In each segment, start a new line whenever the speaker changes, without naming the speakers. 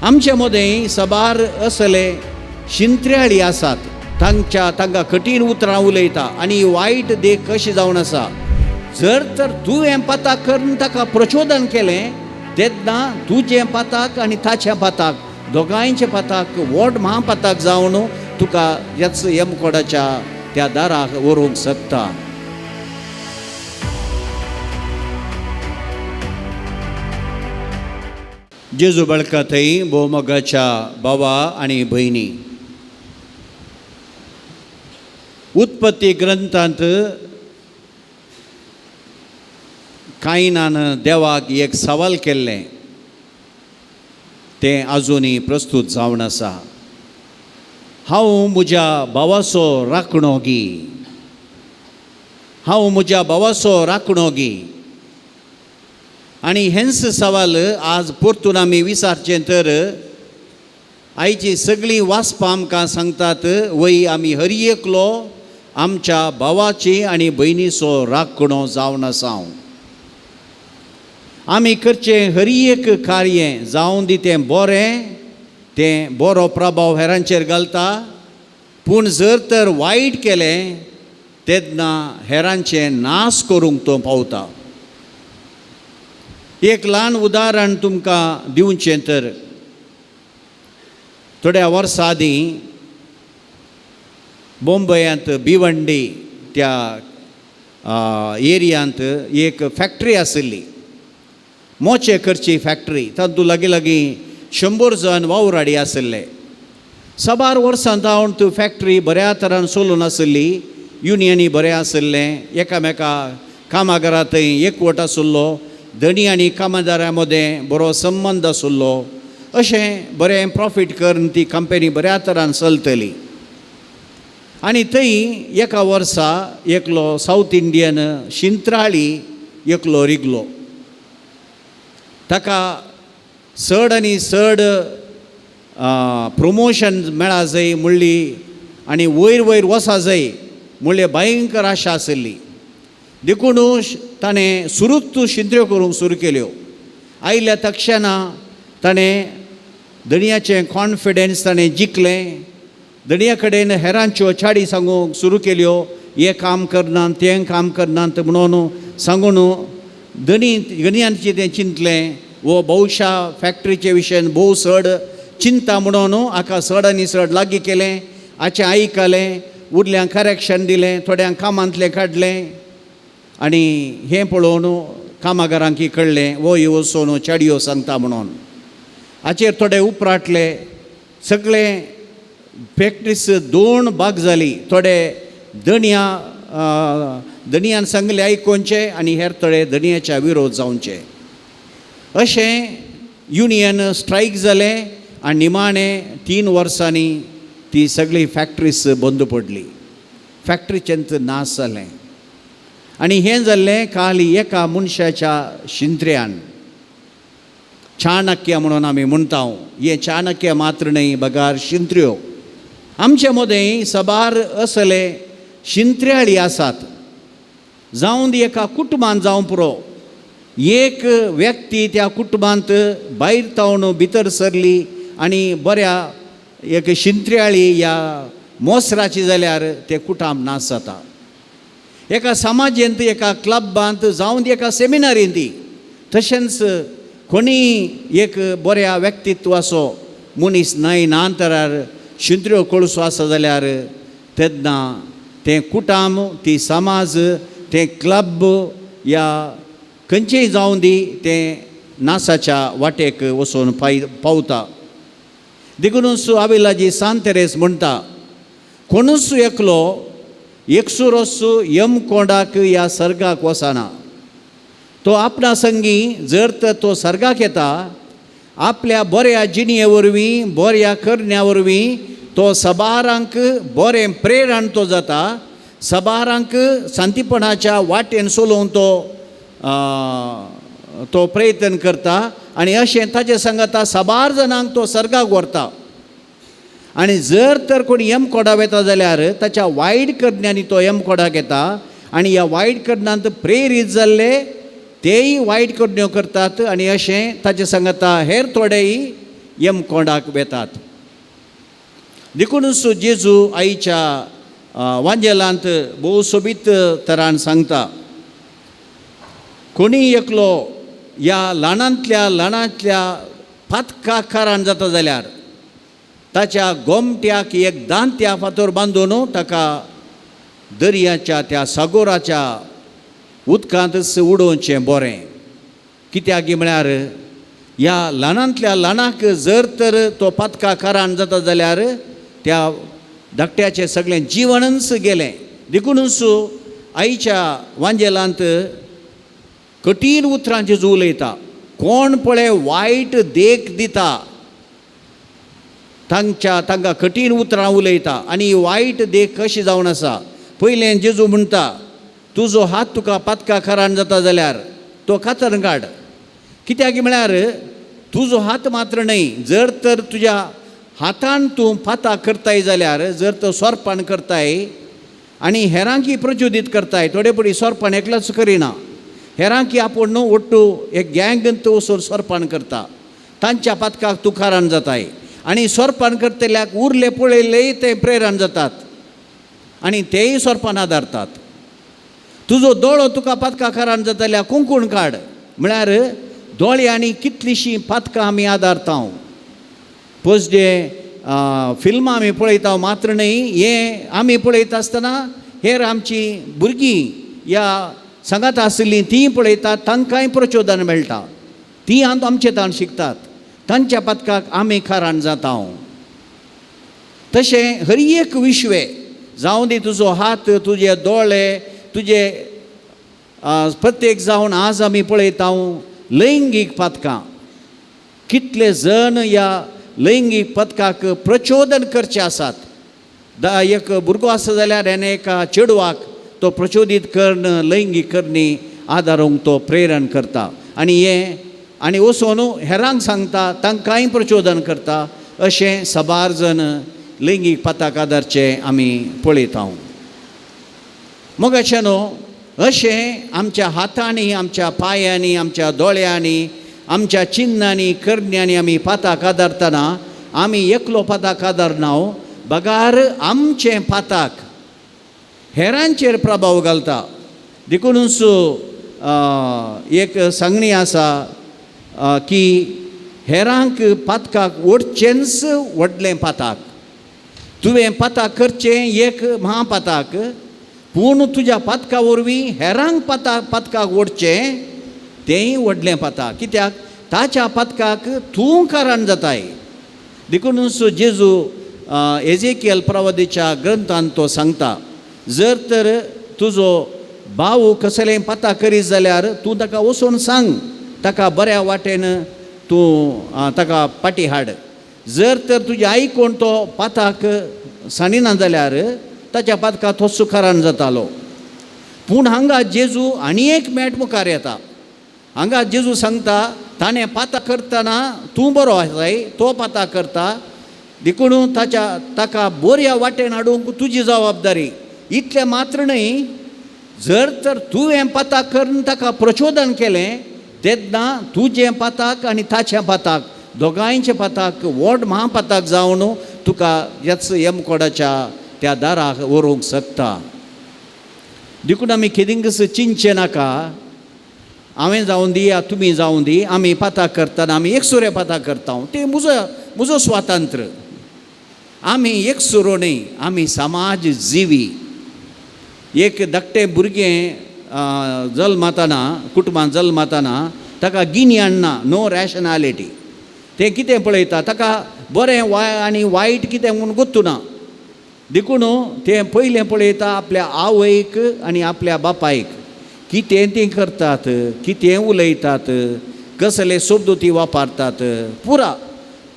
आमचे मदें सबार असले शिंत्र्याळी आसात, तांकां कठीण उतरां उलयता आनी वायट देख कशी जावन आसा. जर तर तूं हें पाताक करून ताका प्रचोदन केलें, तेन्ना तुजें पाताक आनी ताच्या पाताक दोगांयचे पाताक व्हड महापाताक जावन तुका ह्याच यमकोडाच्या त्या दाराक व्हरूंक शकता. जेजू बळका थंय भोवमोगाच्या भावा आनी भयणी, उत्पत्ती ग्रंथांत कायनान देवाक एक सवाल केल्लें, तें आजुनी प्रस्तुत जावन आसा. हांव म्हज्या भावाचो राखणोगी, हांव म्हज्या भावाचो राखणोगी. आनी हेंच सवाल आज परतून आमी विचारचें तर आयची सगळीं वाचपां आमकां सांगतात, वय आमी हर एकलो आमच्या भावाची आनी भयणीचो राखणो जावन आसा. आमी करचें हर एक कार्य जावं दी तें बरें, तें बरो प्रभाव हेरांचेर घालता. पूण जर तर वायट केलें तेन्ना हेरांचे नाश करूंक तो पावता. एक ल्हान उदाहरण तुमकां दिवचें तर, थोड्या वर्सां आदीं मुंबयांत भिवंडी त्या एरियांत एक फॅक्टरी आशिल्ली, मोचे करची फॅक्टरी. तातूंत लागीं लागीं 100 जण वावराडी आशिल्ले. सबार वर्सां जावन ती फॅक्टरी बऱ्या तरान चलून आशिल्ली. युनियनी बरें आशिल्लें, एकामेका कामागारां थंय एकवट आशिल्लो, धणी आनी कामदारां मदें बरो संबंद आशिल्लो. अशें बरें प्रॉफीट करून ती कंपनी बऱ्या तरान चलतली. आनी थंय एका वर्सा एकलो सावथ इंडियन शिंत्राळी एकलो रिगलो. ताका चड आनी चड प्रमोशन मेळा जाय म्हणली आनी वयर वयर वचा जाय म्हणले भयंकर आशा आशिल्ली. देखून ताणें सुरूच शिंत्र्यो करूंक सुरू केल्यो. आयल्या तक्षणा ताणें धणयाचें कॉन्फिडन्स ताणें जिखलें. धणया कडेन हेरांच्यो चाडी सांगूंक सुरू केल्यो, हें काम करनात तें काम करनात म्हणून सांगून धणयांचें तें चिंतलें. वो भोवशा फॅक्टरीचे विशयान भोव चड चिंता म्हणून हाका चड आनी चड लागीं केलें. हाचें आयकलें, उरल्यांक करेक्शन दिलें, थोड्यांक कामांतलें काडलें. आनी हें पळोवन कामागारांक कळ्ळें वो ह्यो वचून चाडयो सांगता म्हणून. हाचेर थोडे उपराटले. सगळे फॅक्टरीस 2 भाग जाली. थोडे धणयान सांगले आयकोनचे आनी हेर थोडे धणयाच्या विरोध जावचे. अशें युनियन स्ट्रायक जालें आनी निमाणें 3 वर्सांनी ती सगळी फॅक्टरीस बंद पडली. फॅक्टरीचेंच नाश जालें. आनी हें जाल्लें खाली एका मनशाच्या शिंत्र्यान. चाणक्य म्हणून आमी म्हणटा. हे चाणक्य मात्र न्हय, बगार शिंत्र्यो. आमचे मदें सबार असले शिंत्र्याळी आसात. जावं दी एका कुटुंबांत जावं पुरो, एक व्यक्ती त्या कुटुंबांत भायर तावन भितर सरली आनी बऱ्या एक शिंत्र्याळी या मोसराची जाल्यार तें कुटुंब नाश जाता. एका समाजेंत, एका क्लबांत, जावं दी एका सेमिनारींत, तशेंच कोणी एक बऱ्या व्यक्तित्वाचो मनीस न्हय नांतरार शिंत्र्यो कळसो आसा जाल्यार तेन्ना तें कुटुंब, ती समाज, तें क्लब या खंयचेय जावं दी तें नाशाच्या वाटेक वचून पावता. देखून आविलाजी सांत तेरेस म्हणटा, कोणूच एकलो एकसुरोस यमकोंडाक या सर्गाक वचना. तो आपणा संगी जर तर तो सर्गाक येता, आपल्या बऱ्या जिणये वरवीं, बऱ्या करण्या वरवीं तो सबारांक बरें प्रेरण तो जाता. सबारांक शांतीपणाच्या वाटेन चलोवन तो प्रयत्न करता. आनी अशें ताचे सांगता सबार जाणांक तो सर्गाक व्हरता. आनी जर तर कोणी यमकोडाक येता जाल्यार ताच्या वायट करण्यांनी तो यमकोडाक येता. आनी ह्या वायट करण्यांत प्रेरीत जाल्ले तेय वायट करण्यो करतात. आनी अशें ताचे सांगता हेर थोडेय कोंडाक वेतात. देखूनच जेजू आईच्या वांजेलांत भोव सोबीत तरान सांगता, कोणी एकलो ह्या ल्हानांतल्या पातकाकारान जाता जाल्यार ताच्या गोमट्याक एक दांत्या फातर बांदून ताका दर्याच्या त्या सागोराच्या उदकांतच उडोवचें बरें. कित्याक म्हळ्यार ह्या ल्हानांतल्या ल्हानाक जर तर तो पातकाकारान जाता जाल्यार त्या धाकट्याचें सगळें जिवनच गेलें. देखूनच आईच्या वांजेलांत कठीण उतरां जेजू उलयता. कोण पळय वायट देख दिता तांकां कठीण उतरां उलयता. आनी वायट देख कशी जावन आसा. पयलें जेजू म्हणटा, तुजो हात तुका पातकाकारान जाता जाल्यार तो कातरून काड. कित्याक म्हळ्यार तुजो हात मात्र न्हय, जर तर तुज्या हातान तूं पाताक करताय जाल्यार, जर तो सोरपाण करताय आनी हेरांकी प्रचोदीत करताय, थोडे पडी सोरपाण एकलाच करिना, हेरांकी आपूण न्हू ओट्टू एक गँगंत वचून सोरपाण करता, तांच्या पातकाक तूं कारान जाताय. आनी सोरपाण करतल्याक उरले पळयलेय ते प्रेरण जातात आनी तेय सोरपान आदारतात. तुजो दोळो तुका पातका कारान जाता जाल्यार कुंकूण काड. म्हळ्यार दोळ्यांनी कितलींशीं पातकां आमी आदारता. पोस्ट डे फिल्मां आमी पळयता मात्र न्हय, हें आमी पळयता आसतना हेर आमचीं भुरगीं ह्या सांगात आसलीं तीं पळयतात, तांकांय प्रचोदन मेळटा. तीं आमचे तान शिकतात, तांच्या पातकाक आमी खारान जाता. तशें हर एक विश्वे जावं दी तुजो हात, तुजे दोळे, तुजे प्रत्येक जावन आज आमी पळयता लैंगीक पातकां. कितले जण ह्या लैंगीक पथकाक प्रचोदन करचे आसात. एक भुरगो आसा जाल्यार हेणे एका चेडवाक तो प्रचोदीत करून लैंगीक करणी आदारूंक तो प्रेरण करता आनी वचून हेरांक सांगता, तांकांय प्रचोदन करता. अशें साबार जण लैंगीक पथक आदारचे आमी पळयता. मग अशें न्हू, अशें आमच्या हातांनी, आमच्या पांयांनी, आमच्या दोळ्यांनी, आमच्या चिन्नांनी, करण्यांनी आमी पाताक आदारतना आमी एकलो पाताक आदारना, बगार आमचें पाताक हेरांचेर प्रभाव घालता. देखूनच एक सांगणी आसा की हेरांक पातकाक ओडचेंच व्हडलें पाताक. तुवें पाताक करचें एक महापाताक, पूण तुज्या पातका वरवीं हेरांक पातकाक ओडचें तेंय व्हडलें पाताक. कित्याक ताच्या पातकाक तूं कारण जाताय. देखूनच जेजू एजेकियल प्रवादीच्या ग्रंथांत तो सांगता, जर तर तुजो भाव कसलें पाताक करीत जाल्यार तूं ताका वचून सांग, ताका बऱ्या वाटेन तूं ताका पाटी हाड. जर तर तुजें आयकून तो पाताक साणिना जाल्यार ताच्या पातका तो सुखारान जातालो. पूण हांगा जेजू आनी एक मेट मुखार येता. हांगा जेजू सांगता, ताणें पाताक करतना तूं बरो आसाय, तो पाताक करता, देखून ताका बऱ्या वाटेन हाडूंक तुजी जबाबदारी. इतलें मात्र न्हय, जर तर तुवें पाताक करून ताका प्रचोदन केलें तेन्ना तुजें पाताक आनी ताचें पाताक दोगांयचें पाताक व्हड महापाताक जावन तुका ह्याच यमकोडाच्या त्या दाराक व्हरूंक शकता. देखून आमी केदिंगस चिंतचें नाका, हांवें जावं दी या तुमी जावं दी, आमी पाताक करतना आमी एकसुरे पाताक करता. तें म्हजो स्वातंत्र्य. आमी एकसुरो न्हय, आमी समाज जिवी. एक धाकटें भुरगें जल्मातना, कुटुंबांत जल्मातना ताका गिनी हाडना, नो रॅशनॅलिटी. तें कितें पळयता, ताका बरें आनी वायट कितें म्हूण गोत्तुना. देखून तें पयलें पळयता आपल्या आवयक आनी आपल्या बापायक, कितें तीं करतात, कितें उलयतात, कसले शब्द तीं वापरतात, पुरा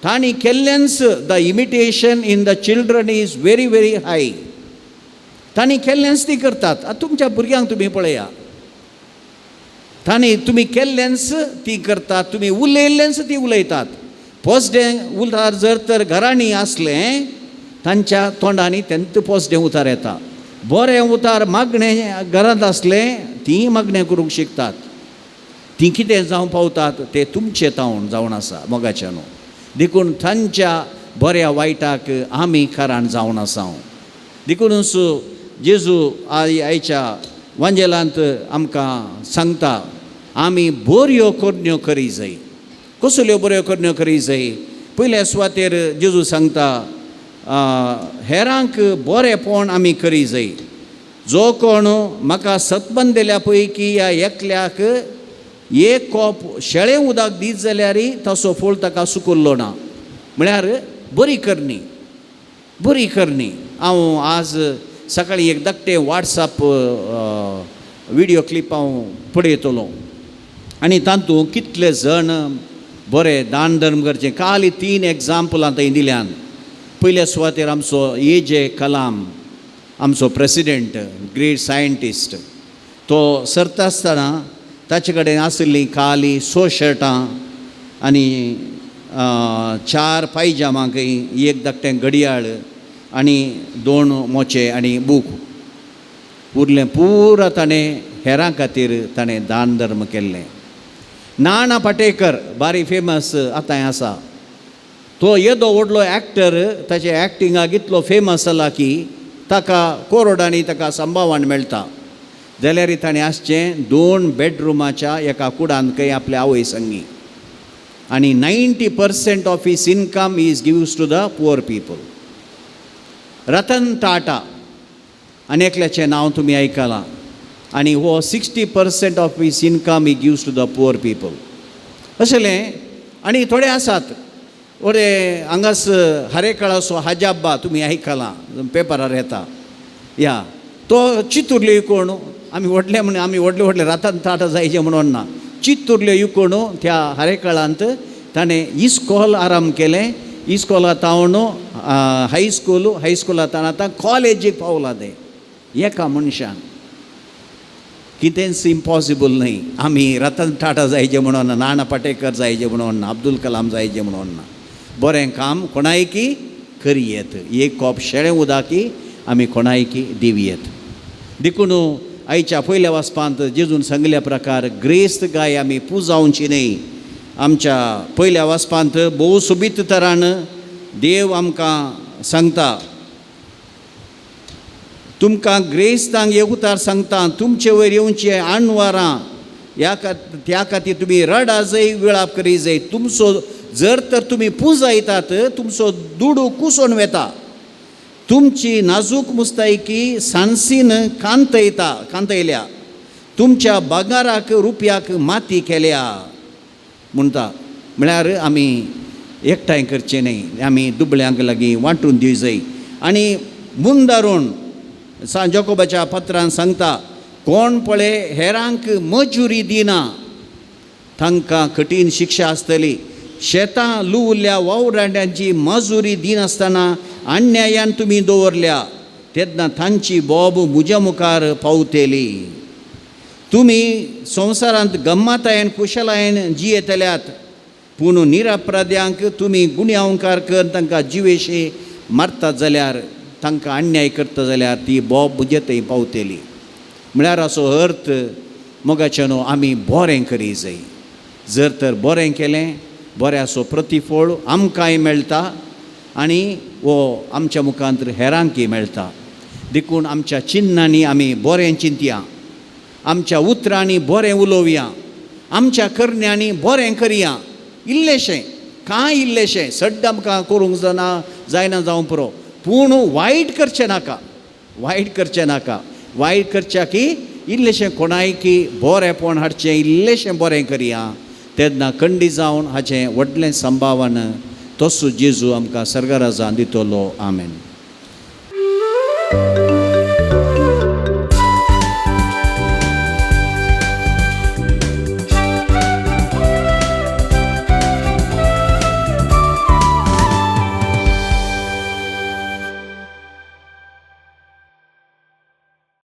तांणी केल्लेंच. The imitation in the children is very very high. तांणी केल्लेंच तीं करतात. आतां तुमच्या भुरग्यांक तुमी पळया, तांणी तुमी केल्लेंच तीं करतात, तुमी उलयल्लेंच तीं उलयतात. पोसडें उतार जर तर घरांनी आसलें, तांच्या तोंडांनी तेंच पोसडें उतार येता. बरें उतार मागणें घरांत आसलें, तीं मागणें करूंक शिकतात. तीं कितें जावं पावतात तें तुमचें तावन जावन आसा मोगाचें न्हू. देखून तांच्या बऱ्या वायटाक आमी कारण जावन आसां. देखूनच जेजू आयच्या वांजेलांत आमकां सांगता आमी बऱ्यो करण्यो करी जाय. कसल्यो बऱ्यो करण्यो करी जाय? पयल्या सुवातेर जेजू सांगता हेरांक बरेंपण आमी करी जाय. जो कोण म्हाका सतबंद दिल्या पैकी ह्या एकल्याक एक कॉप शेळें उदक दीत जाल्यारय तसो फळ ताका सुकुल्लो ना. म्हळ्यार बरी करणी, बरी करणी. हांव आज सकाळीं एक धाकटें वॉट्सॅप विडियो क्लिप हांव पळयतलो आनी तातूंत कितले जण बरे दान धर्म करचे. काल 3 एग्जाम्पलां थंय दिल्यान. पयल्या सुवातेर आमचो AJ कलाम, आमचो प्रेसिडेंट, ग्रेट सायंटिस्ट, तो सरता आसतना ताचे कडेन आशिल्लीं काली 6 शर्टां आनी 4 पायजामांकय एक धाकटें घडयाळ आनी 2 मोचे आनी बूक उरलें पुरो ताणें हेरां खातीर ताणें दान धर्म केल्लें. नाना पाटेकर बारी फेमस आतां आसा. तो येदो व्हडलो एक्टर, ताचे एक्टिंगाक इतलो फेमस जाला की ताका कोरोडांनी ताका संभावण मेळटा. जाल्यार ताणें आसचें 2 बेडरुमाच्या एका कुडांत खंय आपल्या आवय संगी. आनी 90% of his income is gives to the poor people. Ratan Tata आनी एकल्याचें नांव तुमी आयकलां. आनी हो 60% of his income he gives to the poor people. अशेलें आनी थोडे आसात. थोडे हांगास हरेकळाचो हाजाब्बा तुमी आयकलां, पेपरार येता. या तो चिंतुरल्यो इकोण आमी व्हडले म्हण आमी व्हडले व्हडले रतन टाटा जायचे म्हणून ना. चिंतुरल्यो इकोण त्या हरेकळांत ताणें इस्कॉल आराम केलें. इस्कॉलांत तावन हायस्कुलांत आतां कॉलेजीक पावला ते एका मनशान. कितेंच इम्पॉसिबल न्हय. आमी रतन टाटा जायचे म्हणून ना, नाना पाटेकर जायचे म्हणून ना, अब्दुल कलाम जायचे म्हणून ना. बरें काम कोणायकी करियेत. एक कॉप शेळें उदकी आमी कोणायकी दिवयेत. देखून आयच्या पयल्या वचपांत जेजून सांगल्या प्रकार ग्रेस्त गाय आमी पुजावची न्हय. आमच्या पयल्या वचपांत भोव सोबीत तरान देव आमकां सांगता, तुमकां ग्रेस्तांक एक उतार सांगता, तुमचे वयर येवचे आणवारां त्या खातीर तुमी रडा जाय, विळाप करी जाय. तुमचो जर तर तुमी पुजायतात तुमचो दुडू कुसोन वेता. तुमची नाजूक मुस्तायकी सांसीन कांतयल्या. तुमच्या बागाराक रुपयाक माती केल्या म्हणटा. म्हळ्यार आमी एकठांय करचें न्हय, आमी दुबळ्यांक लागीं वांटून दिवं जाय. आनी मुंदारून जोकोबाच्या पत्रांत सांगता, कोण पळय हेरांक मजुरी दिना तांकां कठीण शिक्षा आसतली. शेतां लुवल्ल्या वावरांड्यांची मजुरी दिनासतना अन्यायान तुमी दवरल्या तेन्ना तांची बोब म्हज्या मुखार पावतली. तुमी संवसारांत गम्मतायेन कुशलायेन जियेतल्यात, पूण निरपराध्यांक तुमी गुन्यांवकार कर तांकां जिवेशी मारतात जाल्यार, तांकां अन्याय करता जाल्यार ती बोब म्हजे थंय पावतली. म्हळ्यार असो अर्थ मोगाचे न्हू, आमी बरें करी जाय. जर तर बरें केलें बऱ्याचो प्रतिफळ आमकांय मेळटा आनी वो आमच्या मुखांतर हेरांकय मेळटा. देखून आमच्या चिन्नांनी आमी बरें चिंतया, आमच्या उतरांनी बरें उलोवया, आमच्या करण्यांनी बरें करया. इल्लेशें कांय इल्लेशें सड्ड आमकां करूंक जायना जावं पुरो, पूण वायट करचें नाका. वायट करचें नाका. वायट करच्या की इल्लेशें कोणायकी बरेंपण हाडचें, इल्लेशें बरें करया. तेन्ना खंडी जावन हाचें व्हडलें संभावन तसो जेजू आमकां सर्गराजान दितलो. आमेन.